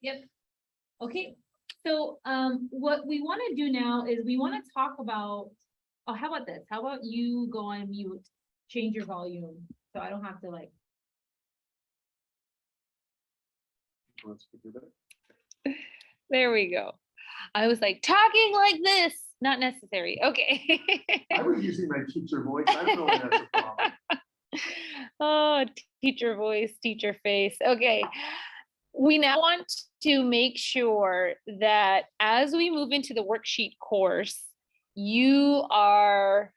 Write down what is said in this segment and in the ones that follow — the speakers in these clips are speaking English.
Yep. Okay. So what we want to do now is we want to talk about, oh, how about this? How about you go on mute, change your volume, so I don't have to like. There we go. I was like, talking like this, not necessary. Okay. I was using my teacher voice. I don't know if that's a problem. Oh, teacher voice, teacher face. Okay. We now want to make sure that as we move into the worksheet course, you are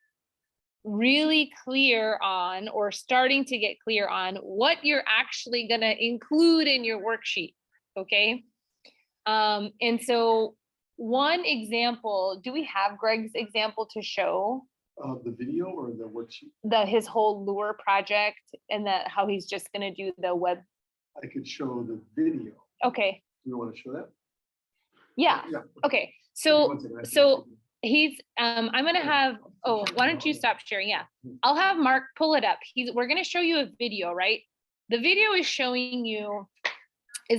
really clear on, or starting to get clear on, what you're actually going to include in your worksheet. Okay. And so one example, do we have Greg's example to show? The video or the worksheet? His whole lure project, and that how he's just going to do the web. I could show the video. Okay. Do you want to show that? Yeah. Yeah. Okay. So he's I'm gonna have, oh, why don't you stop sharing? Yeah, I'll have Mark pull it up. We're gonna show you a video, right? The video is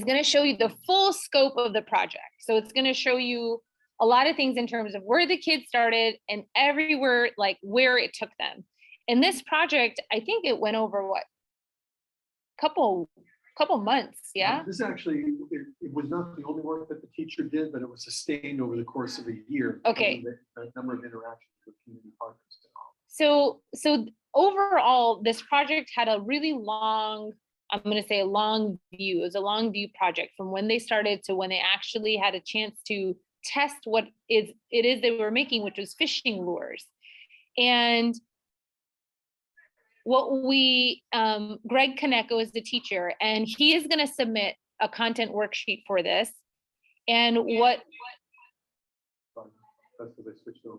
gonna show you the full scope of the project. So it's gonna show you a lot of things in terms of where the kids started and everywhere, like where it took them. In this project, I think it went over what? Couple months, yeah? This actually, it was not the only work that the teacher did, but it was sustained over the course of a year. Okay. A number of interactions with community partners. So overall, this project had a really long, I'm going to say a long view. It was a long view project from when they started to when they actually had a chance to test what it is they were making, which was fishing lures. And what we, Greg Kaneko is the teacher, and he is going to submit a content worksheet for this. And what? That's because I switched over.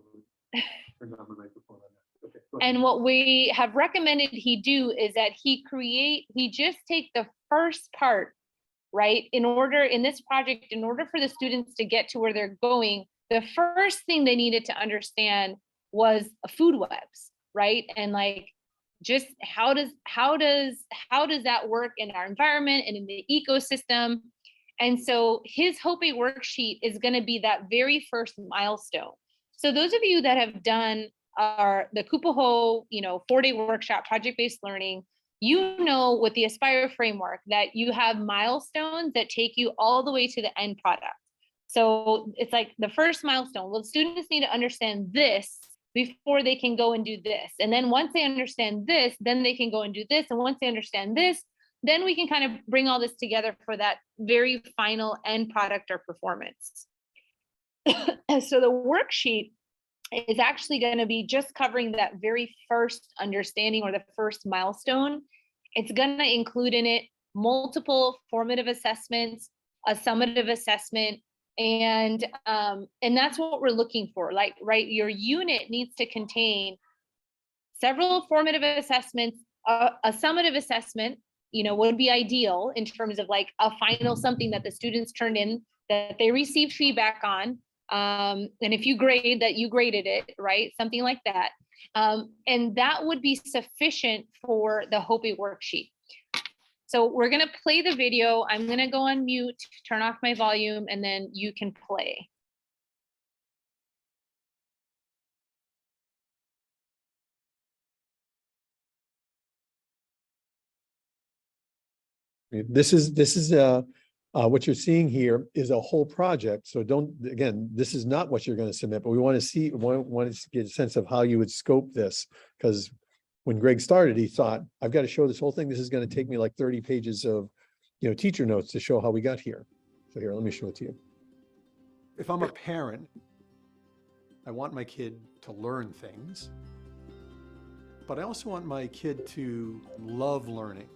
Turned on my microphone. Okay, and what we have recommended he do is that he just take the first part, right? In this project, in order for the students to get to where they're going, the first thing they needed to understand was food webs, right? And like, just how does that work in our environment and in the ecosystem? And so his Hope A worksheet is going to be that very first milestone. So those of you that have done the Kupaho, 4-day workshop, project-based learning, with the Aspire framework that you have milestones that take you all the way to the end product. So it's like the first milestone. Well, students need to understand this before they can go and do this. And then once they understand this, then they can go and do this. And once they understand this, then we can kind of bring all this together for that very final end product or performance. So the worksheet is actually going to be just covering that very first understanding or the first milestone. It's going to include in it multiple formative assessments, a summative assessment, and that's what we're looking for. Like, right, your unit needs to contain several formative assessments, a summative assessment, would be ideal in terms of like a final something that the students turned in that they received feedback on. And if you grade that, you graded it, right? Something like that. And that would be sufficient for the Hope A worksheet. So we're going to play the video. I'm going to go on mute, turn off my volume, and then you can play. This is what you're seeing here is a whole project. So this is not what you're going to submit, but we want to get a sense of how you would scope this, because when Greg started, he thought, I've got to show this whole thing. This is going to take me like 30 pages of, teacher notes to show how we got here. So here, let me show it to you. If I'm a parent, I want my kid to learn things, but I also want my kid to love learning.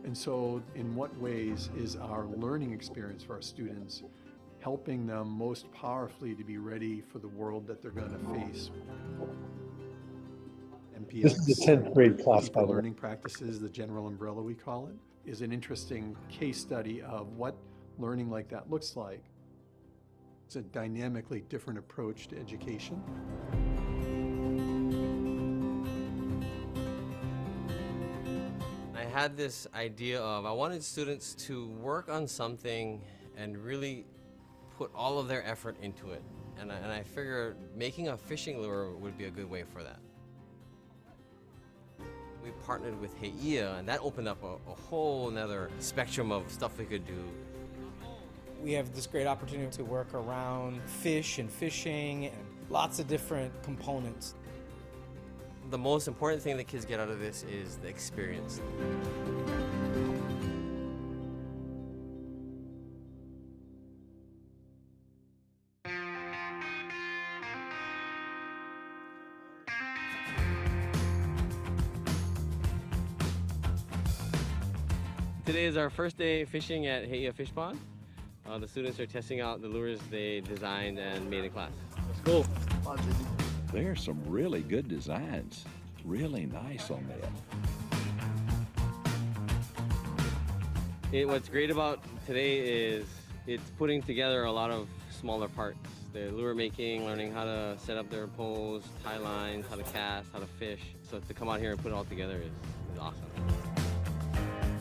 And so in what ways is our learning experience for our students helping them most powerfully to be ready for the world that they're going to face? MPX, This is the 10th grade class, by the way. learning practices, the general umbrella we call it, is an interesting case study of what learning like that looks like. It's a dynamically different approach to education. I had this idea of I wanted students to work on something and really put all of their effort into it. And I figured making a fishing lure would be a good way for that. We partnered with Heia, and that opened up a whole nother spectrum of stuff we could do. We have this great opportunity to work around fish and fishing and lots of different components. The most important thing that kids get out of this is the experience. Today is our first day fishing at Heia Fish Pond. The students are testing out the lures they designed and made in class. Let's go. There's some really good designs. Really nice on that. What's great about today is it's putting together a lot of smaller parts. The lure making, learning how to set up their poles, tie lines, how to cast, how to fish. So to come out here and put it all together is awesome.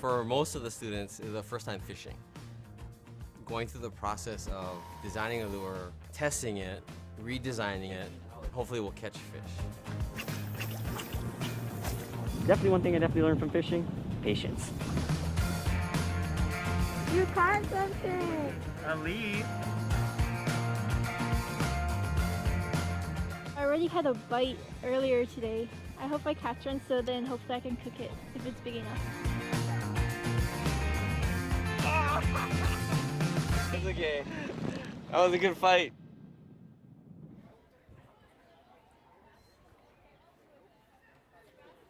For most of the students, it's the first time fishing. Going through the process of designing a lure, testing it, redesigning it, hopefully we'll catch fish. Definitely one thing I definitely learned from fishing, patience. You caught something! Ali! I already had a bite earlier today. I hope I catch one so then hopefully I can cook it if it's big enough. It's okay. That was a good fight.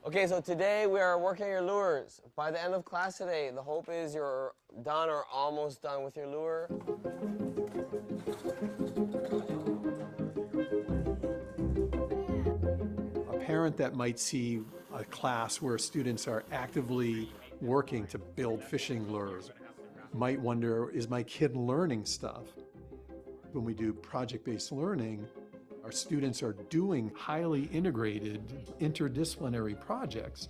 Okay, so today we are working your lures. By the end of class today, the hope is you're done or almost done with your lure. A parent that might see a class where students are actively working to build fishing lures might wonder, is my kid learning stuff? When we do project-based learning, our students are doing highly integrated interdisciplinary projects.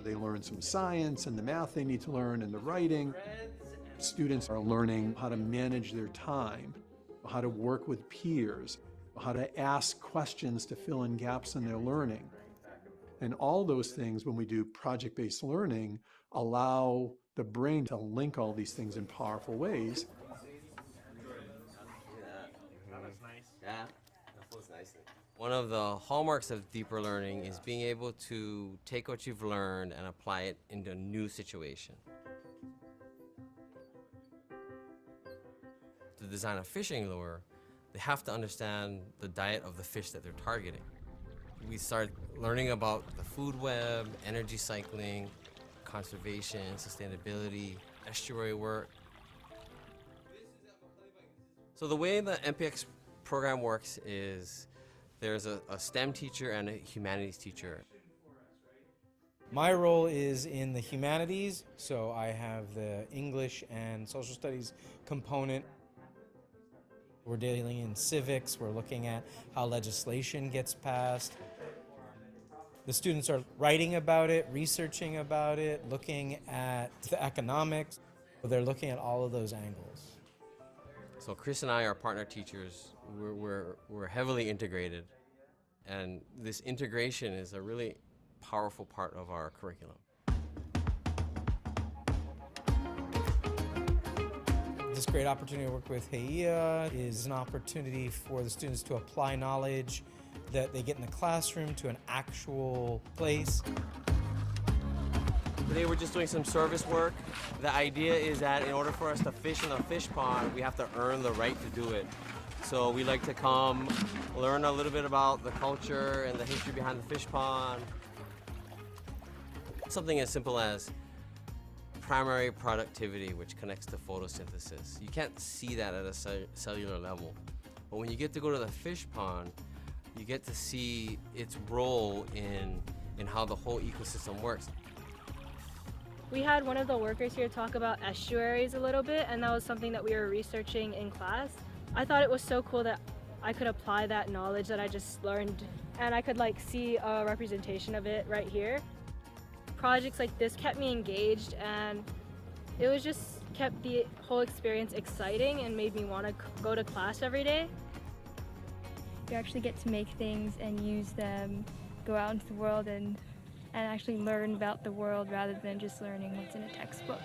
They learn some science and the math they need to learn and the writing. Students are learning how to manage their time, how to work with peers, how to ask questions to fill in gaps in their learning. And all those things, when we do project-based learning, allow the brain to link all these things in powerful ways. Yeah, that feels nice. One of the hallmarks of deeper learning is being able to take what you've learned and apply it into a new situation. To design a fishing lure, they have to understand the diet of the fish that they're targeting. We start learning about the food web, energy cycling, conservation, sustainability, estuary work. So the way the MPX program works is there's a STEM teacher and a humanities teacher. My role is in the humanities, so I have the English and social studies component. We're dealing in civics, we're looking at how legislation gets passed. The students are writing about it, researching about it, looking at the economics. They're looking at all of those angles. So Chris and I are partner teachers. We're heavily integrated, and this integration is a really powerful part of our curriculum. This great opportunity to work with Heia is an opportunity for the students to apply knowledge that they get in the classroom to an actual place. Today we're just doing some service work. The idea is that in order for us to fish in a fish pond, we have to earn the right to do it. So we like to come, learn a little bit about the culture and the history behind the fish pond. Something as simple as primary productivity, which connects to photosynthesis. You can't see that at a cellular level. But when you get to go to the fish pond, you get to see its role in how the whole ecosystem works. We had one of the workers here talk about estuaries a little bit, and that was something that we were researching in class. I thought it was so cool that I could apply that knowledge that I just learned, and I could like see a representation of it right here. projects like this kept me engaged, and it was just kept the whole experience exciting and made me want to go to class every day. You actually get to make things and use them, go out into the world and actually learn about the world rather than just learning what's in a textbook.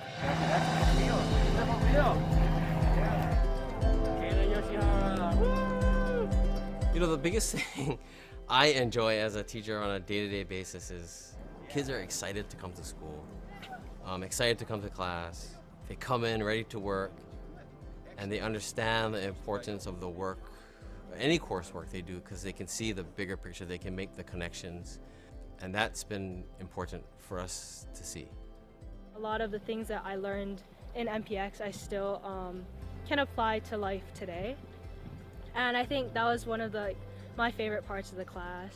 You know, the biggest thing I enjoy as a teacher on a day-to-day basis is kids are excited to come to school, excited to come to class. They come in ready to work, and they understand the importance of the work, any coursework they do, because they can see the bigger picture, they can make the connections, and that's been important for us to see. A lot of the things that I learned in MPX I still can apply to life today, and I think that was one of my favorite parts of the class.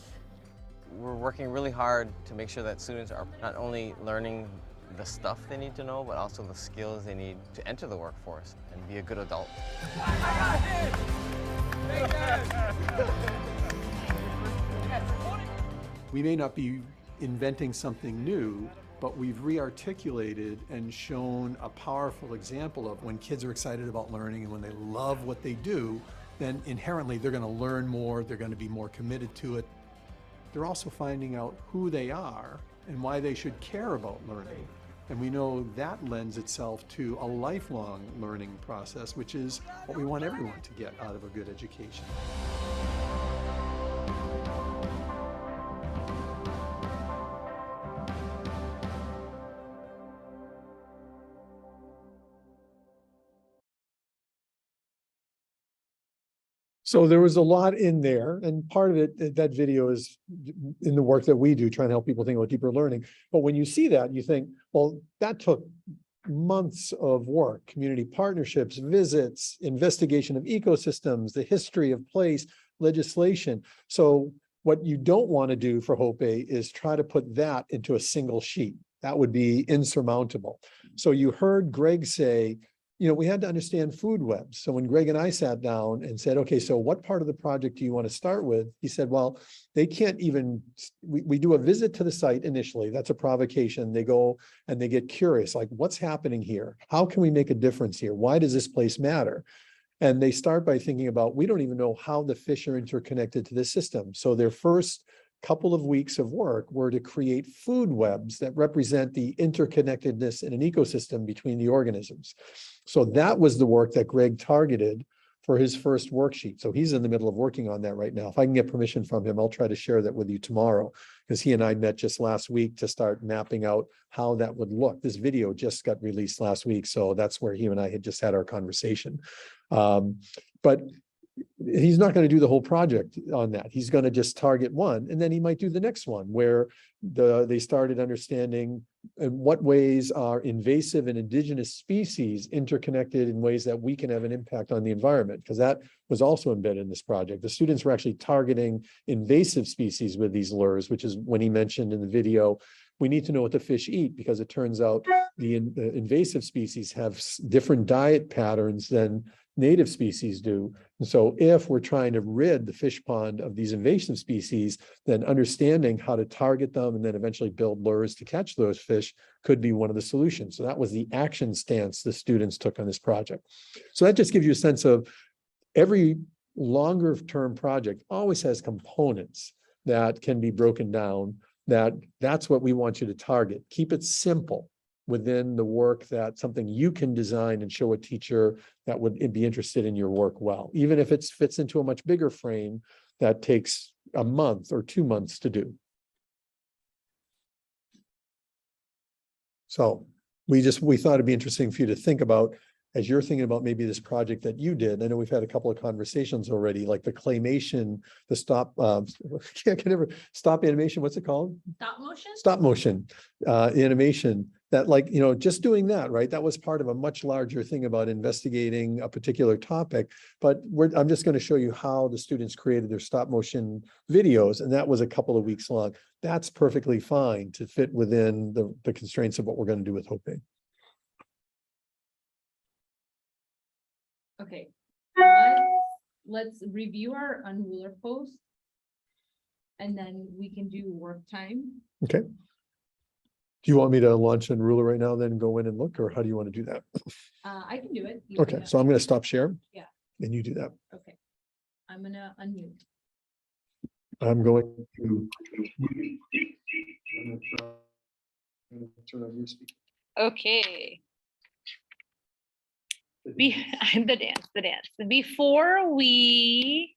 We're working really hard to make sure that students are not only learning the stuff they need to know, but also the skills they need to enter the workforce and be a good adult. We may not be inventing something new, but we've re-articulated and shown a powerful example of when kids are excited about learning and when they love what they do, then inherently they're going to learn more, they're going to be more committed to it. They're also finding out who they are and why they should care about learning. And we know that lends itself to a lifelong learning process, which is what we want everyone to get out of a good education. So there was a lot in there, and part of it, that video is in the work that we do, trying to help people think about deeper learning. But when you see that, you think, well, that took months of work, community partnerships, visits, investigation of ecosystems, the history of place, legislation. So what you don't want to do for Hope A is try to put that into a single sheet. That would be insurmountable. So you heard Greg say, you know, we had to understand food webs. So when Greg and I sat down and said, okay, so what part of the project do you want to start with? He said, well, they can't even, we do a visit to the site initially. That's a provocation. They go and they get curious, like, what's happening here? How can we make a difference here? Why does this place matter? And they start by thinking about, we don't even know how the fish are interconnected to the system. So their first couple of weeks of work were to create food webs that represent the interconnectedness in an ecosystem between the organisms. So that was the work that Greg targeted for his first worksheet. So he's in the middle of working on that right now. If I can get permission from him, I'll try to share that with you tomorrow, because he and I met just last week to start mapping out how that would look. This video just got released last week, so that's where he and I had just had our conversation. But he's not going to do the whole project on that. He's going to just target one, and then he might do the next one where they started understanding in what ways are invasive and indigenous species interconnected in ways that we can have an impact on the environment, because that was also embedded in this project. The students were actually targeting invasive species with these lures, which is when he mentioned in the video, we need to know what the fish eat, because it turns out the invasive species have different diet patterns than native species do. And so if we're trying to rid the fish pond of these invasive species, then understanding how to target them and then eventually build lures to catch those fish could be one of the solutions. So that was the action stance the students took on this project. So that just gives you a sense of every longer term project always has components that can be broken down. That's what we want you to target. Keep it simple within the work, that something you can design and show a teacher that would be interested in your work well, even if it fits into a much bigger frame that takes a month or 2 months to do. So we thought it'd be interesting for you to think about as you're thinking about maybe this project that you did. I know we've had a couple of conversations already, like the claymation, the stop animation, what's it called? Stop motion? Stop motion animation, that, like, you know, just doing that, right? That was part of a much larger thing about investigating a particular topic. But I'm just going to show you how the students created their stop motion videos. And that was a couple of weeks long. That's perfectly fine to fit within the constraints of what we're going to do with Hope A. Okay, let's review our Unrulr post, and then we can do work time. Okay. Do you want me to launch Unrulr right now, then go in and look, or how do you want to do that? I can do it. You Okay, can, so I'm gonna stop share. Yeah. And you do that. Okay. I'm gonna unmute. I'm going to. I'm gonna turn on your speaker. Okay. The dance. Before we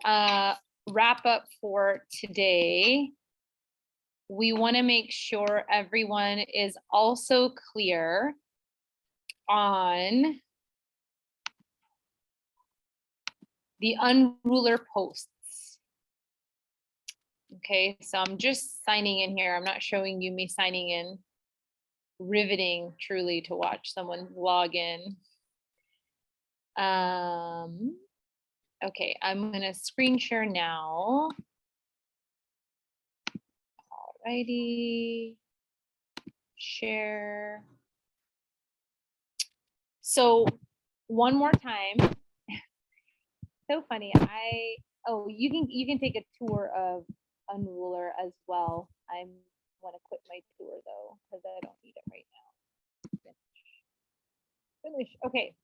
wrap up for today, we want to make sure everyone is also clear on the Unrulr posts. Okay, so I'm just signing in here. I'm not showing you me signing in. Riveting truly to watch someone log in. Okay, I'm gonna screen share now. Alrighty, share. So one more time. So funny. You can take a tour of Unrulr as well. I want to quit my tour though because I don't need it right now. Finish. Okay.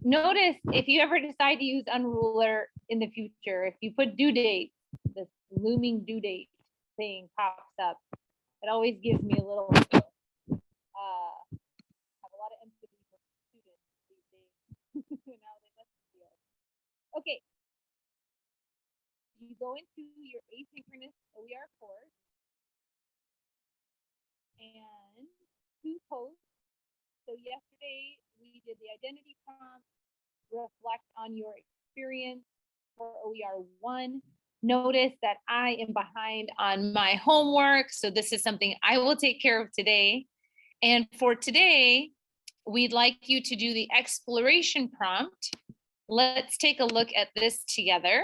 Notice if you ever decide to use Unrulr in the future, if you put due date, this looming due date thing pops up. It always gives me a little have a lot of empathy for students these days. Now they must feel. Okay. You go into your asynchronous OER course and 2 posts. So yesterday we did the identity prompt, reflect on your experience for OER 1. Notice that I am behind on my homework, so this is something I will take care of today. And for today, we'd like you to do the exploration prompt. Let's take a look at this together.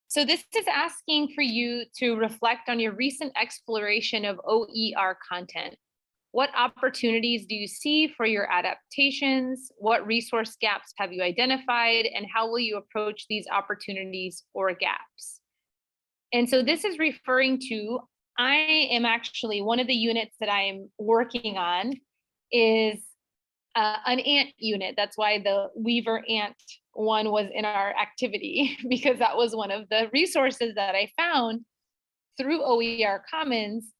So this is asking for you to reflect on your recent exploration of OER content. What opportunities do you see for your adaptations? What resource gaps have you identified? And how will you approach these opportunities or gaps? And so this is referring to, I am actually, one of the units that I am working on is an ant unit. That's why the Weaver ant one was in our activity, because that was one of the resources that I found through OER Commons.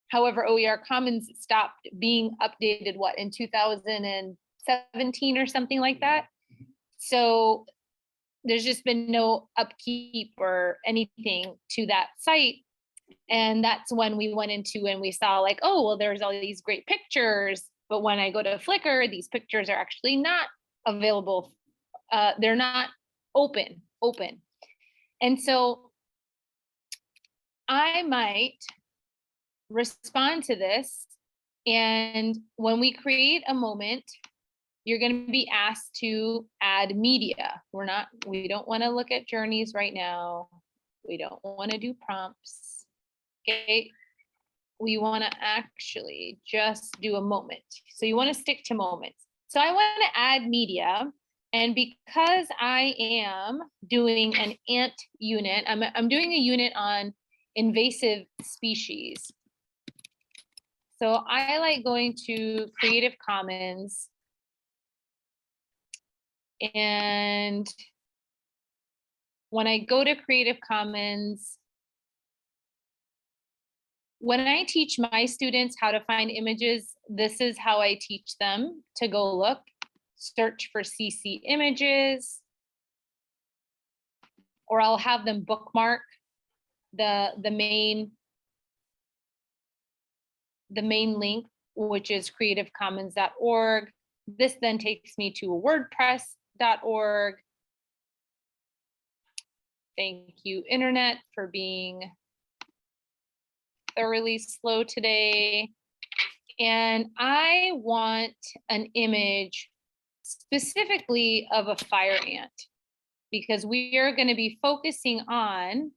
However, OER Commons stopped being updated, in 2017 or something like that. So there's just been no upkeep or anything to that site. And that's when we went into and we saw like, oh, well, there's all these great pictures. But when I go to Flickr, these pictures are actually not available. They're not open. And so I might respond to this. And when we create a moment, you're going to be asked to add media. We don't want to look at journeys right now. We don't want to do prompts. Okay. We want to actually just do a moment. So you want to stick to moments. So I want to add media. And because I am doing an ant unit, I'm doing a unit on invasive species. So I like going to Creative Commons, and when I go to Creative Commons, when I teach my students how to find images, this is how I teach them to go look, search for CC images, or I'll have them bookmark the main link, which is creativecommons.org. This then takes me to wordpress.org. Thank you, internet, for being thoroughly slow today. And I want an image specifically of a fire ant, because we are going to be focusing on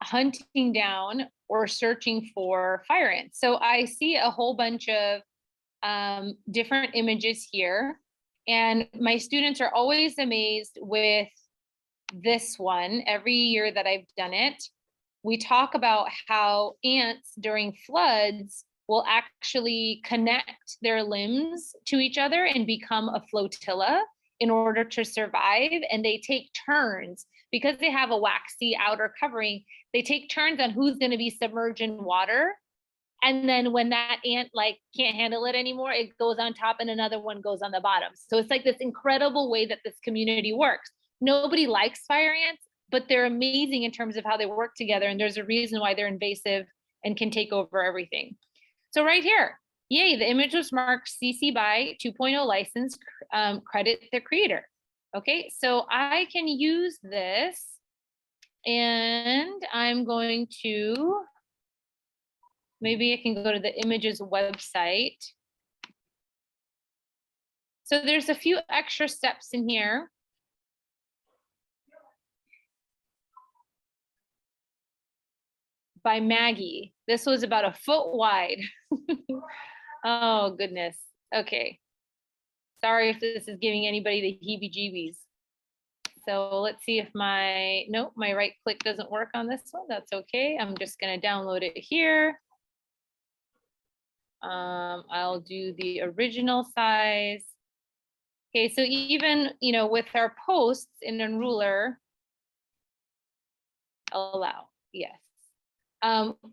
hunting down or searching for fire ants. So I see a whole bunch of different images here, and my students are always amazed with this one every year that I've done it. We talk about how ants during floods will actually connect their limbs to each other and become a flotilla in order to survive. And they take turns because they have a waxy outer covering. They take turns on who's going to be submerged in water. And then when that ant like can't handle it anymore, it goes on top and another one goes on the bottom. So it's like this incredible way that this community works. Nobody likes fire ants, but they're amazing in terms of how they work together. And there's a reason why they're invasive and can take over everything. So right here, yay, the image was marked CC BY 2.0 license, credit the creator. Okay, so I can use this and I'm going to, maybe I can go to the images website. So there's a few extra steps in here. By Maggie. This was about a foot wide. Oh, goodness. Okay. Sorry if this is giving anybody the heebie-jeebies. So let's see if nope, my right click doesn't work on this one. That's okay. I'm just going to download it here. I'll do the original size. Okay, so even, with our posts in Unrulr, allow, yes.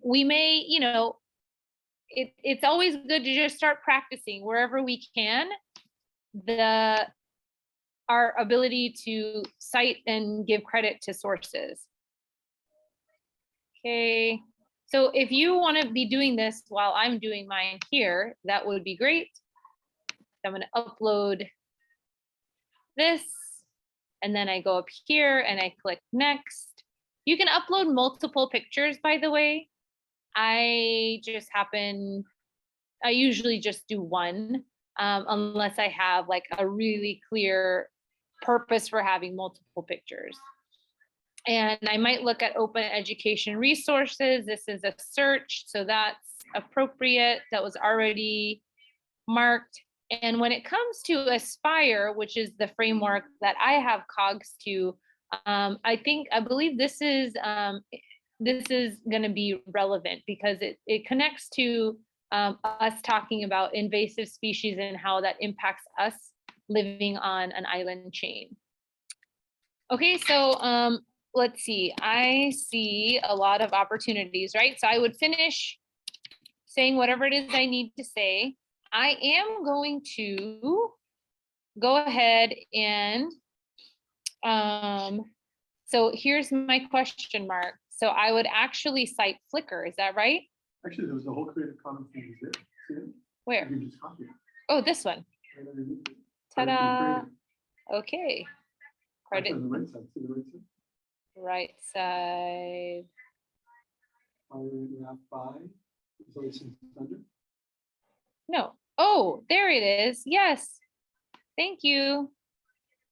We may, it's always good to just start practicing wherever we can our ability to cite and give credit to sources. Okay, so if you want to be doing this while I'm doing mine here, that would be great. I'm going to upload this, and then I go up here and I click next. You can upload multiple pictures, by the way. I usually just do one, unless I have like a really clear purpose for having multiple pictures. And I might look at open education resources. This is a search, so that's appropriate. That was already marked. And when it comes to Aspire, which is the framework that I have cogs to, I believe this is going to be relevant because it connects to us talking about invasive species and how that impacts us living on an island chain. Okay, so let's see. I see a lot of opportunities, right? So I would finish saying whatever it is I need to say. I am going to go ahead and so here's my question mark. So I would actually cite Flickr, is that right? Actually, there was a whole Creative Commons thing there. See it? Where? You can just copy it. Oh, this one. Right underneath it. Ta-da. Okay. Credit. Credit. On the right side, see the right side? Right side. Paragraph 5. Is license under? No. Oh, there it is. Yes. Thank you.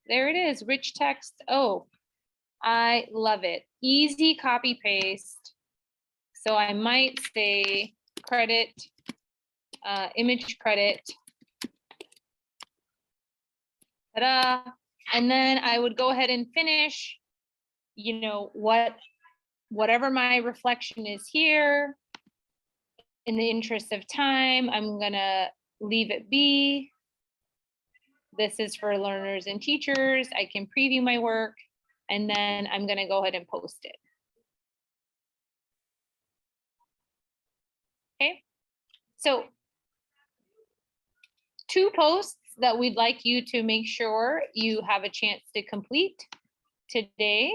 There it is. Rich text. Oh, I love it. Easy copy paste. So I might say credit, image credit. Ta-da. And then I would go ahead and finish, whatever my reflection is here. In the interest of time, I'm gonna leave it be. This is for learners and teachers. I can preview my work, and then I'm gonna go ahead and post it. Okay, so 2 posts that we'd like you to make sure you have a chance to complete today.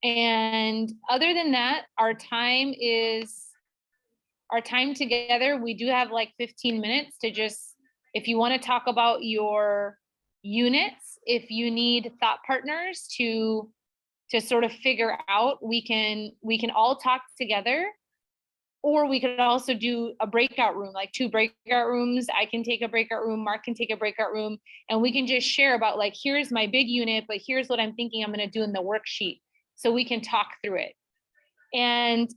And other than that, our time together, we do have like 15 minutes to just, if you want to talk about your units, if you need thought partners to sort of figure out, we can all talk together, or we could also do a breakout room, like 2 breakout rooms. I can take a breakout room, Mark can take a breakout room, and we can just share about like, here's my big unit, but here's what I'm thinking I'm going to do in the worksheet. So we can talk through it. And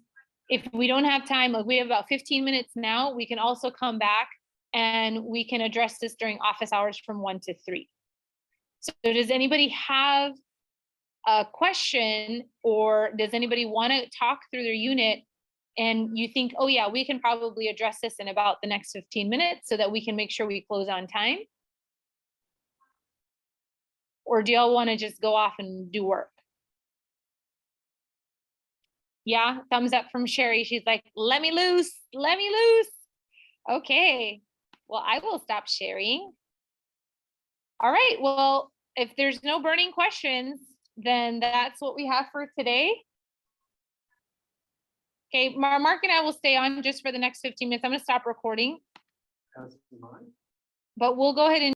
if we don't have time, like we have about 15 minutes now, we can also come back and we can address this during office hours from 1 to 3. So does anybody have a question, or does anybody want to talk through their unit and you think, oh yeah, we can probably address this in about the next 15 minutes so that we can make sure we close on time? Or do y'all want to just go off and do work? Yeah, thumbs up from Sherry. She's like, let me loose, let me loose. Okay, well, I will stop sharing. All right, well, if there's no burning questions, then that's what we have for today. Okay, Mark and I will stay on just for the next 15 minutes. I'm gonna stop recording, As am I. but we'll go ahead and